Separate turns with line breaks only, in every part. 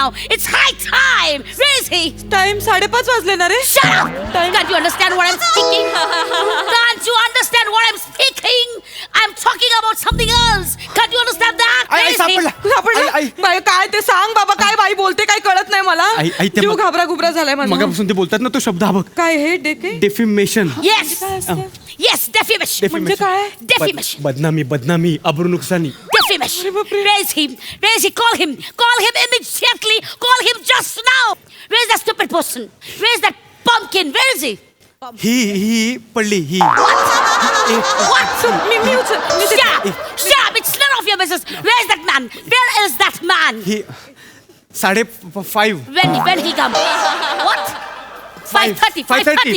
now. It's high time. Where is he?
Time 5:30 वाजले ना रे.
Shut up! Can't you understand what I'm speaking? Can't you understand what I'm speaking? I'm talking about something else. Can't you understand that? Where is he?
सापडलं? बाई काय ते सांग बाबा, काय बाई बोलते काय कळत नाही मला. जीव घाबरा घुबरा झालाय माझा.
मगापासून ते बोलतात ना तो शब्द हा बघ.
काय हे डेके?
डेफिमेशन.
Yes. Yes, defamation.
म्हणजे काय?
Defamation.
बदनामी अब्रू नुकसानी.
Defamation. Where is he? Where is he? Call him. Call him immediately. Call him just now. Where is that stupid person? Where is that pumpkin? Where is he?
ही पडली ही.
What?
मी उचल.
Shut up! Shut up! It's none of your business. Where is that man? Where is that man?
He 5:30.
When he come? What? 5:30. 5:30.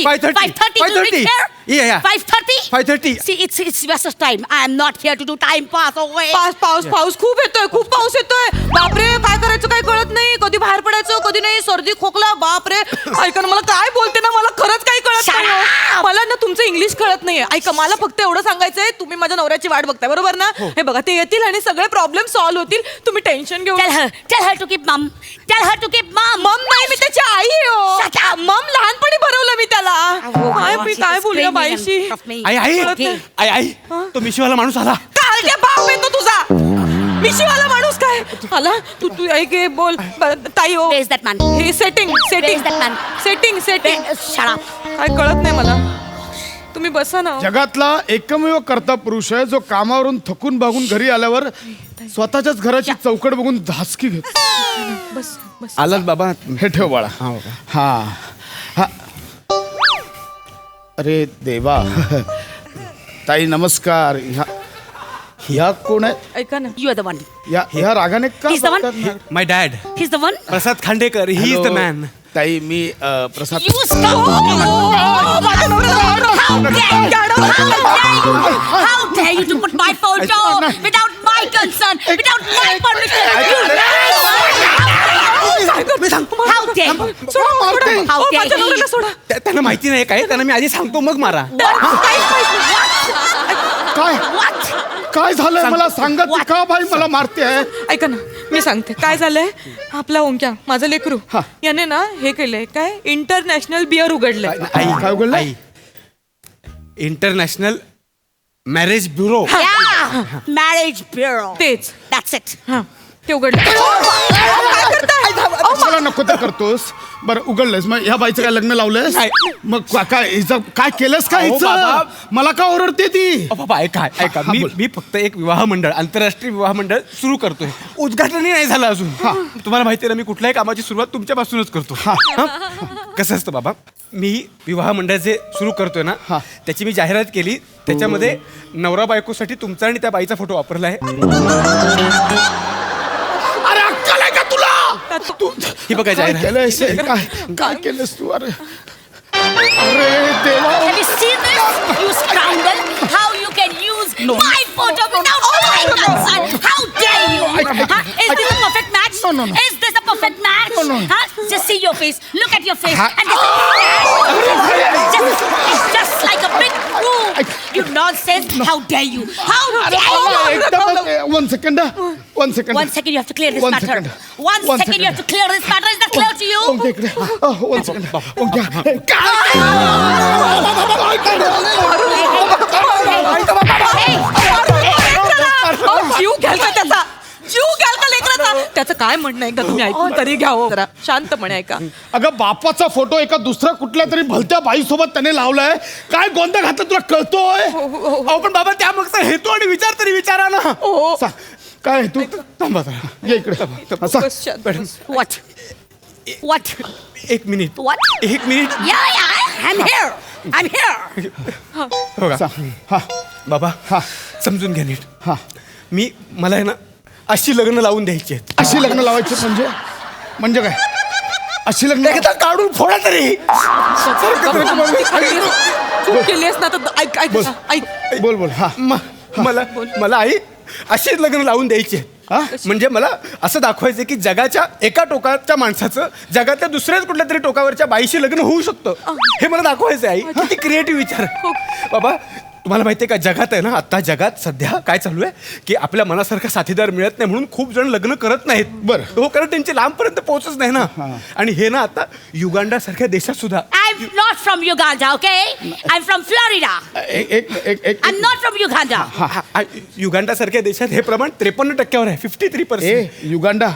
You reach here?
Yeah.
5:30.
5:30.
See, it's waste of time. I am not here to do time pass away.
पाऊस खूप येतोय, खूप पाऊस येतोय. बापरे काय करायचं काय कळत नाही. कधी बाहेर पडायचं कधी नाही. सर्दी खोकला बापरे. ऐका ना मला काय बोलते ना मला खरंच काही कळत
Shut
नाही.
up!
मला ना तुमचं इंग्लिश कळत नाहीये. ऐका मला फक्त एवढं सांगायचंय तुम्ही माझ्या नवऱ्याची वाट बघताय बरोबर ना. हे बघा ते येतील आणि सगळे प्रॉब्लेम सॉल्व्ह होतील. तुम्ही टेन्शन घेऊ
Tell her to keep mum. Tell her to keep mum.
मम नाही मी त्याची आई
Shut
आहे.
up!
मम लहानपणी भरवलं मी त्याला. काय मी काय बोलूया बाईशी.
आई तो मिशीवाला माणूस आला.
काय बाप आहे तो तुझा. मिशीवाला माणूस काय आला. तू ऐक हे बोल ताई ओ.
Where is that man?
हे setting
Where is that man?
Setting
Shut up.
काय कळत नाही मला. तुम्ही बसा ना.
जगातला एकमेव कर्ता पुरुष आहे जो कामावरून थकून भागून घरी आल्यावर स्वतःच्याच घराची चौकट बघून धासकी घेत.
बस बस.
आलात बाबा.
हे ठेव बाळा. हा. अरे देवा. ताई नमस्कार. ह्या कोण आहे?
ऐका ना.
You are the one.
ह्या रागाने का
He's the one?
बघतात?
My dad
He's the one.
Prasad Khandekar. He is the
hello.
Man.
ताई मी प्रसाद.
You stop!
माझ्या नवऱ्याला
How dare you! How dare you to put my photo without my consent, without my permission? How dare you! How dare you!
सोडा.
त्यांना माहिती नाही काय. त्यांना मी आधी सांगतो मग मारा.
काय
What?
काय झालंय मला सांगत का बाई मला मारते आहे.
ऐका ना मी सांगते काय झालंय. आपला ओंक्या माझं लेकरू याने ना हे केलंय काय इंटरनॅशनल बियर उघडलंय.
काय उघडलं?
आई international marriage bureau.
Yeah! Marriage bureau.
तेच.
That's it.
हा ते उघडलं.
मला नको ते करतोस. बरं उघडलंस मग ह्या बाईचं काय लग्न लावलंयस. मग काय हिचं काय केलंस का
अहो,
हिचं?
बाबा.
मला का ओरडते ती.
बाबा ऐका
हा, बोल.
मी फक्त एक विवाह मंडळ आंतरराष्ट्रीय विवाह मंडळ सुरू करतोय. उद्घाटनही नाही झालं अजून. तुम्हाला माहिती आहे ना मी कुठल्याही कामाची सुरुवात तुमच्यापासूनच करतो. कसं असतं बाबा मी विवाह मंडळ जे सुरू करतोय ना त्याची मी जाहिरात केली. त्याच्यामध्ये नवरा बायकोसाठी तुमचा आणि त्या बाईचा फोटो वापरला आहे.
अरे अक्कल आहे का तुला.
ही बघा
काय
जाहिरात.
केलंयस हे? काय केलंस तू. अरे अरे देवा.
Have you seen this? You scoundrel! How you can use my photo without my consent? How dare you? Huh? Is this a perfect match?
No.
Is this a perfect match?
No.
Huh? Just see your face. Look at your face. And it's just like a big fool. You nonsense! How dare you? How dare you?
एकदम 1 second. 1 second.
1 second, you have to clear this
One
matter.
second.
1
One
second, you have to clear this matter. Is that clear to you?
ओंक्या इकडे. 1 second.
जीव घ्याल का त्याचा. जीव घ्याल का लेकराचा. त्याचं काय म्हणणं आहे का तुम्ही ऐकून तरी घ्यावं जरा शांतपणे ऐका.
अगं बापाचा फोटो एका दुसऱ्या कुठल्या तरी भलत्या बाईसोबत त्याने लावलाय. काय गोंधळ घातला तुला कळतोय.
अहो पण बाबा त्यामागचा हेतू आणि विचार तरी विचारा ना.
काय तू
थांबा जरा.
ये इकडे.
बस शांत बस.
What? What?
एक मिनिट.
What?
एक minute.
Yeah, I'm here. I'm here.
बघा बाबा समजून घ्या नीट.
हा
मला आहे ना अशी लग्न लावून द्यायची आहेत.
अशी लग्न लावायची म्हणजे काय. अशी लग्न
एकदा काढून फोडा तरी.
चूक केलीस ना तर ऐक ऐक ऐक.
बोल. हा
मला आई अशीच लग्न लावून द्यायची आहेत. म्हणजे मला असं दाखवायचं की जगाच्या एका टोकाच्या माणसाचं जगाच्या दुसऱ्याच कुठल्या तरी टोकावरच्या बाईशी लग्न होऊ शकतं. हे मला दाखवायचं आहे. किती क्रिएटिव्ह विचार बाबा. तुम्हाला माहितीये का जगात आहे ना आता जगात सध्या काय चालू आहे की आपल्या मनासारखा साथीदार मिळत नाही म्हणून खूप जण लग्न करत नाहीत.
बरं.
हो कारण त्यांची लांबपर्यंत पोहोचच नाही ना. आणि हे ना आता युगांडा सारख्या देशात सुद्धा
I'm not from Uganda, okay? I'm from Florida. I'm not from Uganda.
Uganda सारख्या देशात हे प्रमाण 53% आहे. 53%.
युगांडा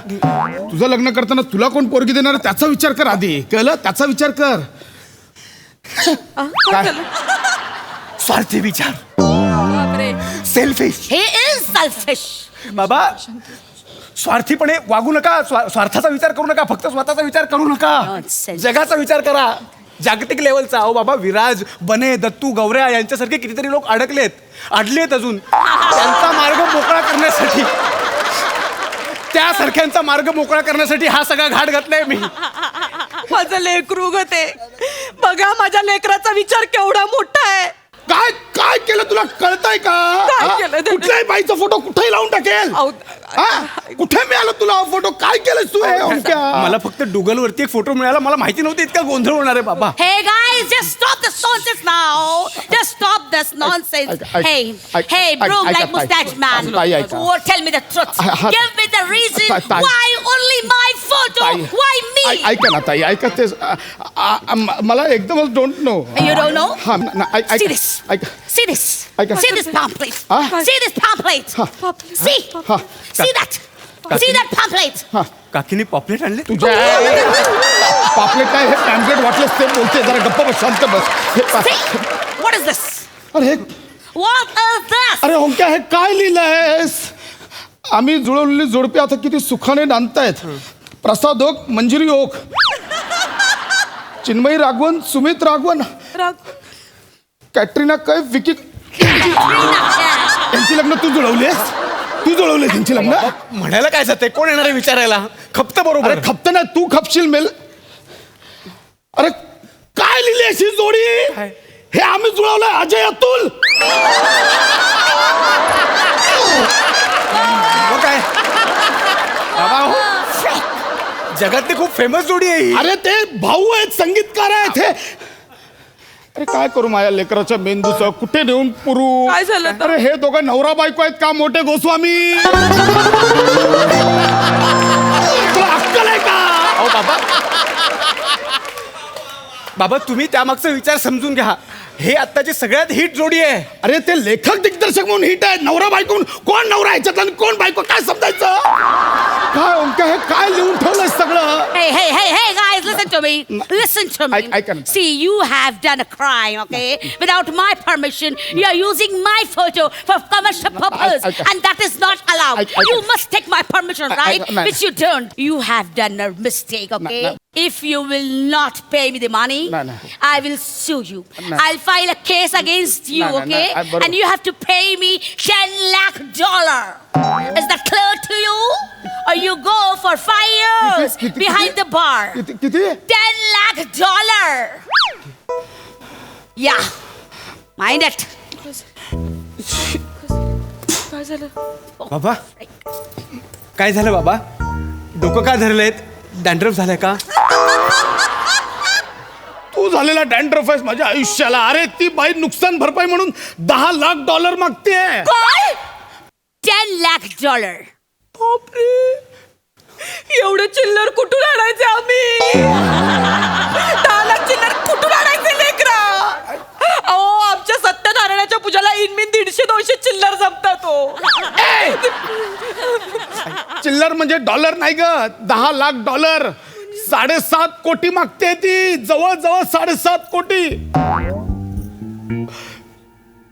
तुझं लग्न करताना तुला कोण पोरगी देणार त्याचा विचार कर आधी. कळलं? त्याचा विचार कर. काय?
स्वार्थी विचार. सेल्फिश.
He is selfish.
बाबा स्वार्थीपणे वागू नका. स्वार्थाचा विचार करू नका. फक्त स्वतःचा विचार करू नका.
Nonsense.
जगाचा विचार करा. जागतिक लेवलचा. अहो बाबा विराज बने दत्तू गौऱ्या यांच्यासारखे कितीतरी लोक अडलेत अजून त्यांचा मार्ग मोकळा करण्यासाठी त्यासारख्यांचा मार्ग मोकळा करण्यासाठी हा सगळा घाट घातलाय मी.
माझं लेकरू ग ते. बघा माझ्या लेकराचा विचार केवढा मोठा आहे.
काय काय केलं तुला कळतंय का?
काय
हा?
केलं ते?
कुठल्याही बाईचा फोटो कुठेही लावून टाकेल.
अहो,
हा? कुठे मिळाला तुला फोटो? काय केलं तू हे ओंक्या?
मला फक्त गुगल वरती एक फोटो मिळाला. मला माहिती नव्हती इतका गोंधळ होणार आहे बाबा.
Hey guys, just stop this nonsense now. Just stop this nonsense. Hey, broom like mustache man. Oh, tell me the truth. Give me the reason why only my photo. Why me?
ऐका ना ताई ऐका ते मला एकदमच don't know.
You don't know?
हा
See this. See this.
I can-
See this pamphlet.
Huh?
See this pamphlet. See.
Huh?
See that. See that pamphlet.
काकीने पॉपलेट आणले.
तुझ्या पापलेट काय हे पॅम्पलेट वाटलंच ते बोलते. जरा गप्प बस शांत बस.
See. What is this?
अरे
What is this?
अरे ओंक्या हे काय लिहिलंयस? आम्ही जुळवलेली जोडपी आता किती सुखाने नांदतायत. प्रसाद ओक मंजिरी ओक चिन्मयी राघवन सुमित राघवन कॅटरीना कैफ विकी यांची लग्न तू जुळवलीस. तू जुळवले त्यांची लग्न.
म्हणायला काय जाते कोण येणार आहे विचारायला. खपत बरोबर.
अरे खपत नाही तू खपशील मेल. अरे काय लिहिली अशी जोडी?
काय?
हे आम्ही जुळवलंय अजय अतुल.
मग काय बाबा हो जगातली खूप फेमस जोडी आहे ही.
अरे ते भाऊ आहेत संगीतकार आहेत हे. अरे काय करू माझ्या लेकराच्या मेंदूचं कुठे नेऊन पुरू?
काय झालं तर?
अरे हे दोघं नवरा बायको आहेत का मोठे गोस्वामी? तुला अक्कल आहे का?
अहो बाबा बाबा तुम्ही त्यामागचा विचार समजून घ्या. हे आत्ताची सगळ्यात हिट जोडी आहे.
अरे ते लेखक दिग्दर्शक म्हणून हिट आहेत. नवरा बायको म्हणून कोण नवरा ह्याच्यात आणि कोण बायको काय समजायचं? काय ओंक्या हे काय लिहून ठेवलंय सगळं?
Hey, guys, listen to me. Listen to me.
I can-
See, you have done a crime, okay? Without my permission, you are using my photo for commercial purpose, and that is not allowed. You must take my permission, right?
no.
Which you don't. You have done a mistake, okay?
No.
If you will not pay me the money,
No.
I will sue you.
No.
I'll file a case against you,
No.
okay?
I-
And you have to pay me $10 lakh. Is that clear to you? Or you go for 5 years
किती-
behind the bar?
किती?
$10 lakh. Yeah. Mind it.
काय झालं?
बाबा काय झालं बाबा डोकं काय धरलंय? डॅन्ड्रफ झालाय का?
तू झालेला डॅन्ड्रफ आहेस माझ्या आयुष्याला. अरे ती बाई नुकसान भरपाई म्हणून $10 लाख मागते.
काय? $10 lakh.
बापरे एवढे चिल्लर कुठून आणायचे आम्ही? 10 लाख चिल्लर कुठून आणायचे लेकरा? अहो आमच्या सत्यनारायणाच्या पूजाला इनमिन 150-200 चिल्लर जमतात.
चिल्लर म्हणजे डॉलर नाही ग. $10 लाख 7.5 कोटी मागते ती. जवळ 7.5 कोटी.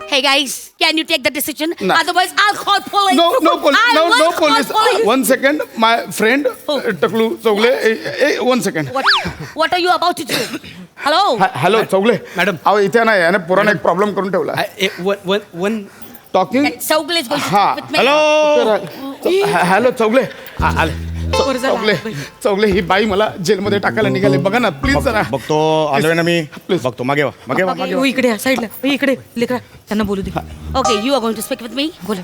Hey guys, can you take the decision?
No.
Otherwise, I'll call police.
No police.
I will
No
call
police.
police.
1 second, my friend
Oh.
टकलू Chougale. 1 second.
What are you about to do? Hello?
Hello Chougale
madam.
अहो इथे नाही याने पुराण एक problem करून ठेवला.
One
talking.
Saugal is going to
हा
speak with me.
Hello hello Chougale Chougale Chougale ही बाई मला जेलमध्ये टाकायला निघाली. बघा ना प्लीज जरा.
बघतो आलोय ना मी.
Please.
बघतो मागे वा मागे वा मागे वा.
हो, इकडे साईडला इकडे लेकरा त्यांना बोलू दे.
Okay, you are going to speak with me?
बोला.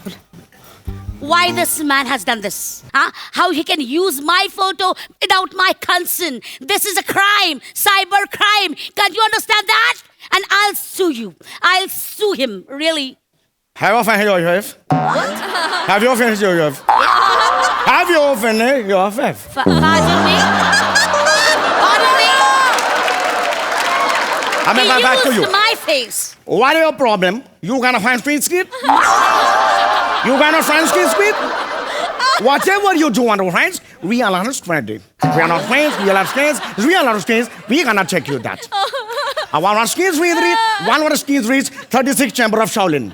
Why this man has done this? Huh? How he can use my photo without my consent? This is a crime, cyber crime. Can't you understand that? And and I'll sue you. I'll sue him, really.
Have you finished your wife? Have you finished your wife? Have you finished your wife?
Pardon me? Pardon me?
I'm
He
going back to you.
used my face.
What is your problem? You gonna find street skid? You gonna find street skid? Whatever you do on the friends, we are not friends. We are not friends, we are not friends, we are not friends, we gonna check you that. I want skins with it, one skins reach 36 chamber of Shaolin.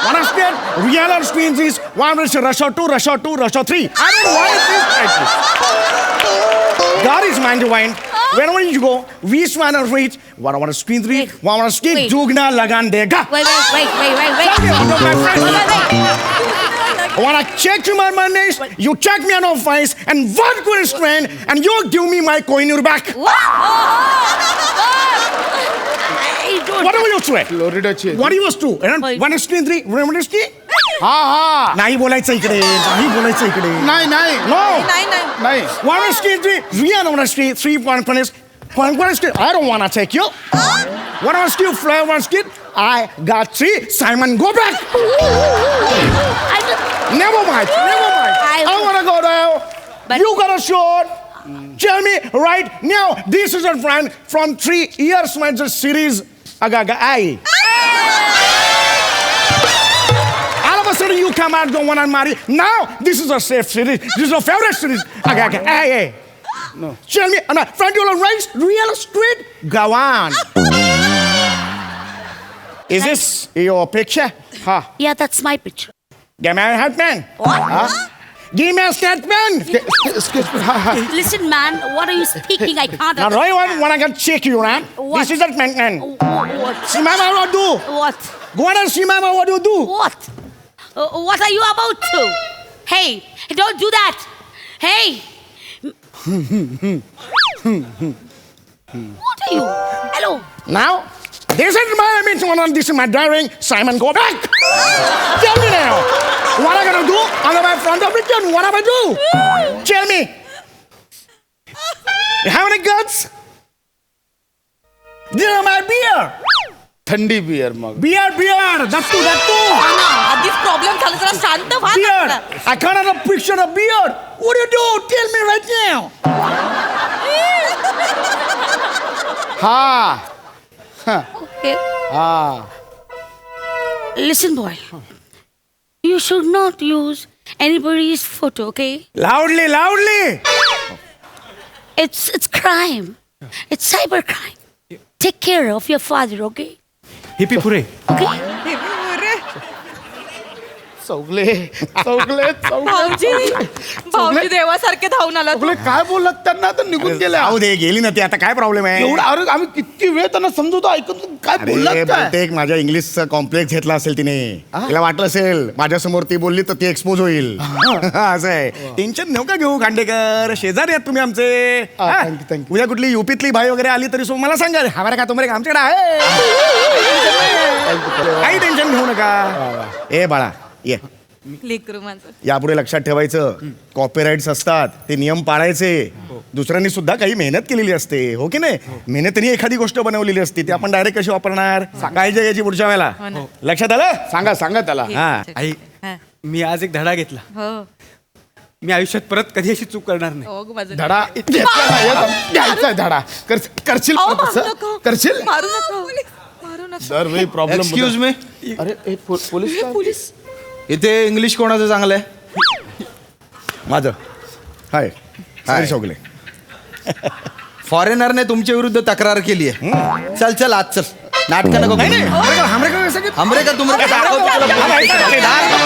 One skin, real skins is one is Russia 2, Russia 2, Russia 3. I don't know why it is like this. God is mind to mind. Wherever you go, we swan or reach, one skin reach, one skin
Wait.
dugna lagan dega.
Wait.
My friend. I wanna check you my monies, you check me on your face, and one good friend, and you give me my coin in your back. What do you say?
फ्लोरिडाची
What do you do? One screen three, remember screen?
हा हा
नाही बोलायचं इकडे, नाही बोलायचं इकडे.
नाही नाही
No.
नाही नाही
नाही. One screen three, real one screen, 3 point punish. One screen, I don't wanna take you. One screen, fly one screen. I got 3. Simon, go back. Never mind. I wanna go there.
But-
You got a shot. Tell me right now. This is a friend from 3 years my series. Agaga ai. All of a sudden you come out don't wanna marry. Now this is a safe series. This is a favorite series. Agaga ai. No. Tell me, friend you are right. Real street. Go on. Is this your picture?
हा
Yeah, that's my picture.
Give me a statement. Huh? Give me a statement.
Listen, man, what are you speaking? I can't.
Now, Roy, when I can check you, man.
What?
This is a statement.
What?
See, mama, what do?
What?
Go on and see, mama, what do you do?
What? What are you about to? Hey, don't do that. Hey. What are you? Hello.
Now, this is my image, this is my diary. Simon, go back. Tell me now. What am I going to do? I'm in front of it, what am I do? Tell me. You have any guts? This is my beer.
थंडी beer मग
Beer. That's two.
आधीच problem झाला जरा शांत व्हा
Beard.
ना.
I can't have a picture of beard. What do you do? Tell me right now.
हा
Okay.
हा
Listen, boy. You should not use anybody's photo, okay?
Loudly.
It's crime. It's cyber crime. Take care of your father, okay?
हिपी पुरे
Okay?
Chougale
भाऊजी देवासारखे धावून आला
चौगले काय बोललात त्यांना तर निघून गेल्या
जाऊ दे गेली ना ती आता काय प्रॉब्लेम आहे
एवढं अरे आम्ही किती वेळ त्यांना समजवतो ऐकत काय बोललात काय
बहुतेक माझ्या इंग्लिशचा कॉम्प्लेक्स घेतला असेल तिने तिला वाटलं असेल माझ्यासमोर ती बोलली तर ती एक्सपोज होईल असं आहे टेन्शन नका घेऊ खांडेकर शेजारी आहेत तुम्ही आमचे
हा,
हा?
thank you, thank you.
उद्या कुठली युपीतली भाई वगैरे आली तरी सो मला सांगा हमारे का तुमरे आमच्याकडे आहे काही टेन्शन घेऊ नका ए बाळा ये
लेकरू माझं
यापुढे लक्षात ठेवायचं कॉपीराईट्स असतात ते नियम पाळायचे दुसऱ्यांनी सुद्धा काही मेहनत केलेली असते हो की नाही मेहनतीने एखादी गोष्ट बनवलेली असते ती आपण डायरेक्ट कशी वापरणार काळजी घ्यायची पुढच्या वेळेला लक्षात आलं
सांगा त्याला
हा
आई
हा.
मी आज एक धडा घेतला
हो
मी आयुष्यात परत कधी अशी चूक करणार नाही
हो ग माझं
धडा घेतला नाही, आता घ्यायचा आहे धडा करशील
अहो,
पण
मारू
तसं?
नका.
करशील
मारू नका
दर वेळी प्रॉब्लेम
एक्सक्यूज मी
अरे पोलीस काय?
पोलीस
इथे इंग्लिश कोणाचं चांगलं आहे
माझं हाय हाय शोकले
फॉरेनरने तुमच्या विरुद्ध तक्रार केली आहे चल आज चल नाटक नको करू.
हमरे
हमरे का तुमरे का दाखवतो तुला.